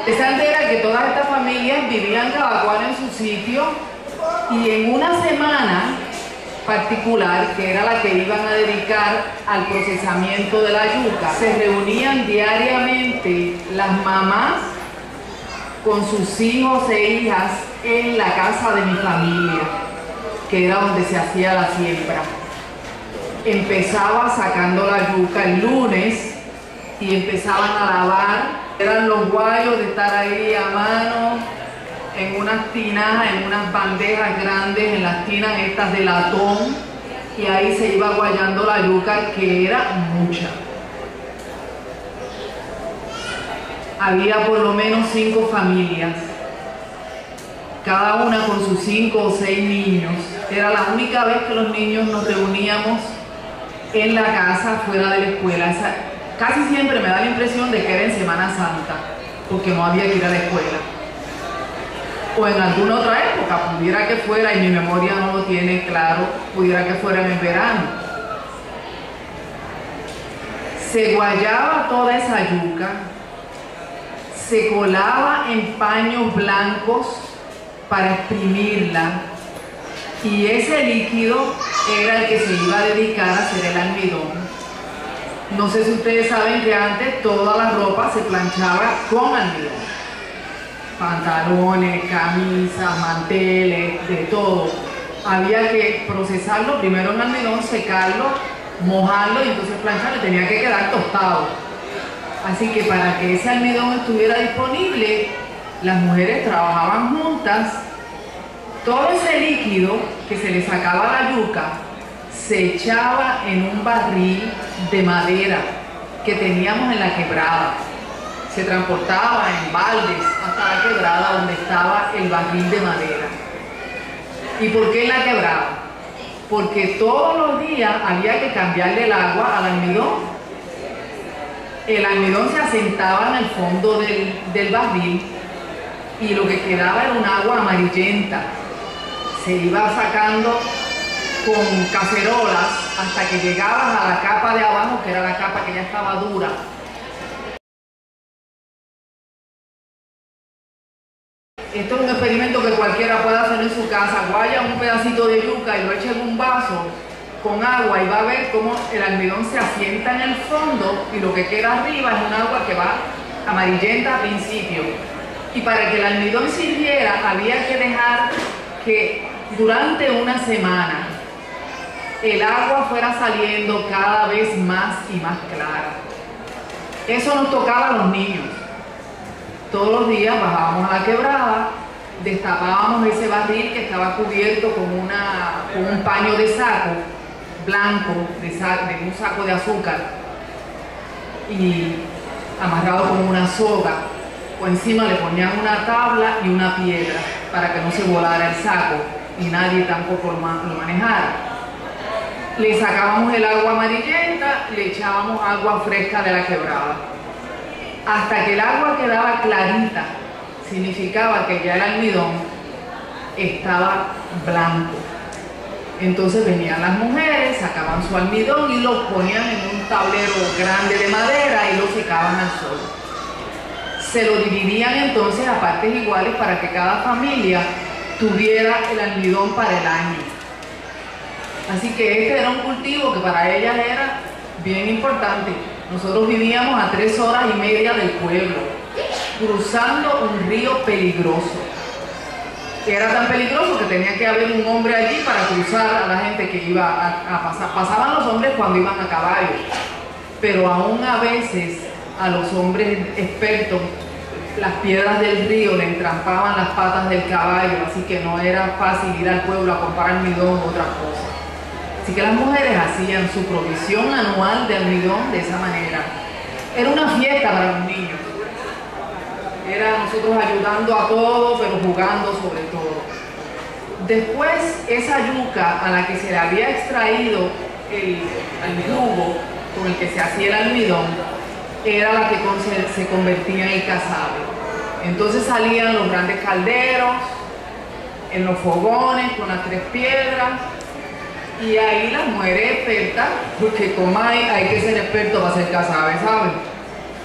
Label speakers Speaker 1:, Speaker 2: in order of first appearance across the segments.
Speaker 1: interesante era que todas estas familias vivían cada cual en su sitio y en una semana particular, que era la que iban a dedicar al procesamiento de la yuca, se reunían diariamente las mamás con sus hijos e hijas en la casa de mi familia, que era donde se hacía la siembra. Empezaba sacando la yuca el lunes y empezaban a lavar. Eran los guayos de estar ahí a mano, en unas tinajas, en unas bandejas grandes, en las tinas estas de latón, y ahí se iba guayando la yuca, que era mucha. Había por lo menos 5 familias, cada una con sus 5 o 6 niños. Era la única vez que los niños nos reuníamos en la casa fuera de la escuela. Casi siempre me da la impresión de que era en Semana Santa, porque no había que ir a la escuela. O en alguna otra época, pudiera que fuera, y mi memoria no lo tiene claro, pudiera que fuera en el verano. Se guayaba toda esa yuca, se colaba en paños blancos para exprimirla, y ese líquido era el que se iba a dedicar a hacer el almidón. No sé si ustedes saben que antes toda la ropa se planchaba con almidón. Pantalones, camisas, manteles, de todo. Había que procesarlo primero en almidón, secarlo, mojarlo y entonces plancharlo, tenía que quedar tostado. Así que para que ese almidón estuviera disponible, las mujeres trabajaban juntas. Todo ese líquido que se le sacaba a la yuca se echaba en un barril de madera que teníamos en la quebrada. Se transportaba en baldes hasta la quebrada donde estaba el barril de madera. ¿Y por qué en la quebrada? Porque todos los días había que cambiarle el agua al almidón. El almidón se asentaba en el fondo del barril y lo que quedaba era un agua amarillenta. Se iba sacando con cacerolas hasta que llegabas a la capa de abajo, que era la capa que ya estaba dura. Esto es un experimento que cualquiera puede hacer en su casa. Guaya un pedacito de yuca y lo echa en un vaso con agua y va a ver cómo el almidón se asienta en el fondo y lo que queda arriba es un agua que va amarillenta al principio. Y para que el almidón sirviera había que dejar que durante una semana el agua fuera saliendo cada vez más y más clara. Eso nos tocaba a los niños. Todos los días bajábamos a la quebrada, destapábamos ese barril que estaba cubierto con un paño de saco blanco, de un saco de azúcar, y amarrado con una soga. O encima le ponían una tabla y una piedra para que no se volara el saco y nadie tampoco lo manejara. Le sacábamos el agua amarillenta, le echábamos agua fresca de la quebrada. Hasta que el agua quedaba clarita, significaba que ya el almidón estaba blanco. Entonces venían las mujeres, sacaban su almidón y lo ponían en un tablero grande de madera y lo secaban al sol. Se lo dividían entonces a partes iguales para que cada familia tuviera el almidón para el año. Así que este era un cultivo que para ellas era bien importante. Nosotros vivíamos a 3 horas y media del pueblo, cruzando un río peligroso. Era tan peligroso que tenía que haber un hombre allí para cruzar a la gente que iba a pasar. Pasaban los hombres cuando iban a caballo, pero aún a veces a los hombres expertos las piedras del río le entrampaban las patas del caballo, así que no era fácil ir al pueblo a comprar almidón u otras cosas. Así que las mujeres hacían su provisión anual de almidón de esa manera. Era una fiesta para los niños. Era nosotros ayudando a todos, pero jugando sobre todo. Después, esa yuca a la que se le había extraído el jugo con el que se hacía el almidón, era la que se convertía en el casabe. Entonces salían los grandes calderos, en los fogones con las 3 piedras, y ahí las mujeres expertas, porque como hay que ser experto para hacer casabe, ¿saben?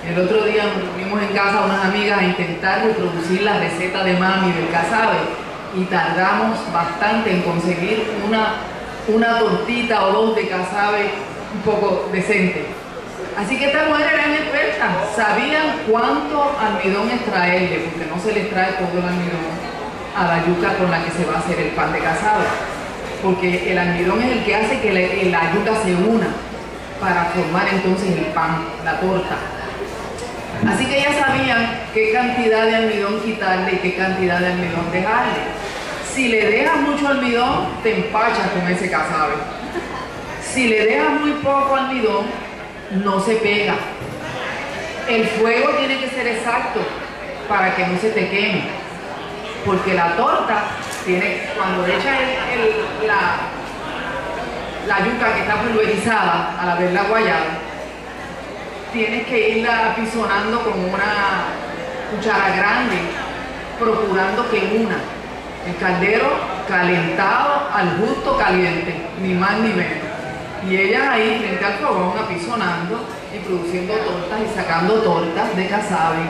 Speaker 1: El otro día nos reunimos en casa unas amigas a intentar reproducir la receta de mami del casabe y tardamos bastante en conseguir una tortita o dos de casabe un poco decente. Así que estas mujeres eran expertas, sabían cuánto almidón extraerle, porque no se le extrae todo el almidón a la yuca con la que se va a hacer el pan de casabe, porque el almidón es el que hace que la yuca se una para formar entonces el pan, la torta. Así que ellas sabían qué cantidad de almidón quitarle y qué cantidad de almidón dejarle. Si le dejas mucho almidón, te empachas con ese casabe. Si le dejas muy poco almidón, no se pega. El fuego tiene que ser exacto para que no se te queme, porque la torta tiene, cuando le echas la yuca que está pulverizada al haberla guayado, tienes que irla apisonando con una cuchara grande, procurando que una el caldero calentado al justo caliente, ni más ni menos. Y ellas ahí frente al fogón apisonando y produciendo tortas y sacando tortas de casabe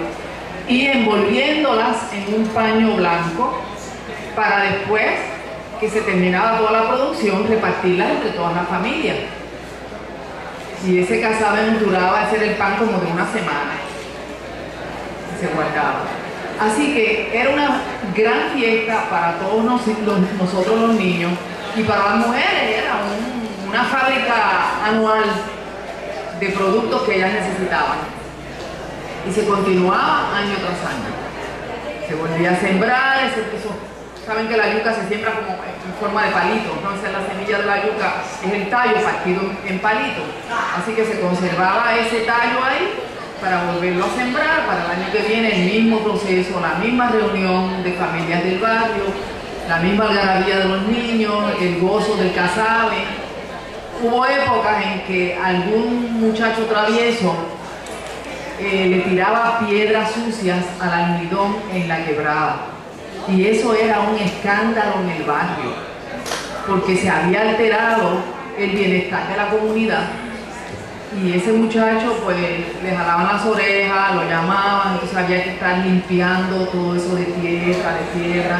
Speaker 1: y envolviéndolas en un paño blanco para después que se terminaba toda la producción repartirlas entre toda la familia. Y ese casabe nos duraba hacer el pan como de una semana y se guardaba. Así que era una gran fiesta para todos nosotros los niños, y para las mujeres era una fábrica anual de productos que ellas necesitaban. Y se continuaba año tras año. Se volvía a sembrar, saben que la yuca se siembra como en forma de palito, entonces la semilla de la yuca es el tallo partido en palito. Así que se conservaba ese tallo ahí para volverlo a sembrar para el año que viene, el mismo proceso, la misma reunión de familias del barrio, la misma algarabía de los niños, el gozo del casabe. Hubo épocas en que algún muchacho travieso le tiraba piedras sucias al almidón en la quebrada, y eso era un escándalo en el barrio, porque se había alterado el bienestar de la comunidad. Y ese muchacho pues le jalaban las orejas, lo llamaban, entonces había que estar limpiando todo eso de tierra,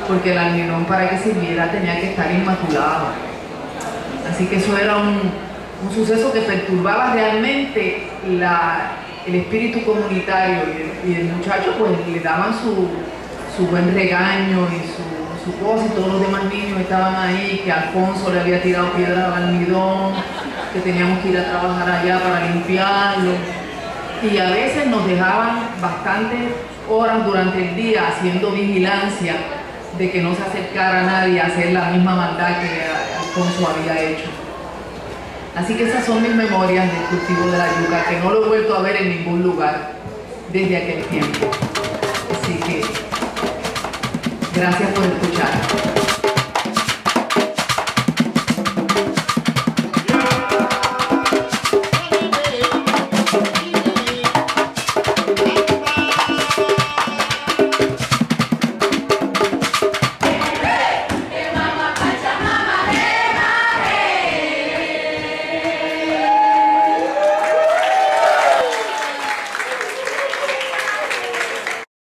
Speaker 1: porque el almidón para que sirviera tenía que estar inmaculado. Así que eso era un suceso que perturbaba realmente el espíritu comunitario, y el muchacho pues le daban su buen regaño y su cosa, y todos los demás niños estaban ahí, que Alfonso le había tirado piedras al almidón, que teníamos que ir a trabajar allá para limpiarlo, y a veces nos dejaban bastantes horas durante el día haciendo vigilancia de que no se acercara a nadie a hacer la misma maldad que Alfonso había hecho. Así que esas son mis memorias del cultivo de la yuca, que no lo he vuelto a ver en ningún lugar desde aquel tiempo. Así que gracias por escuchar.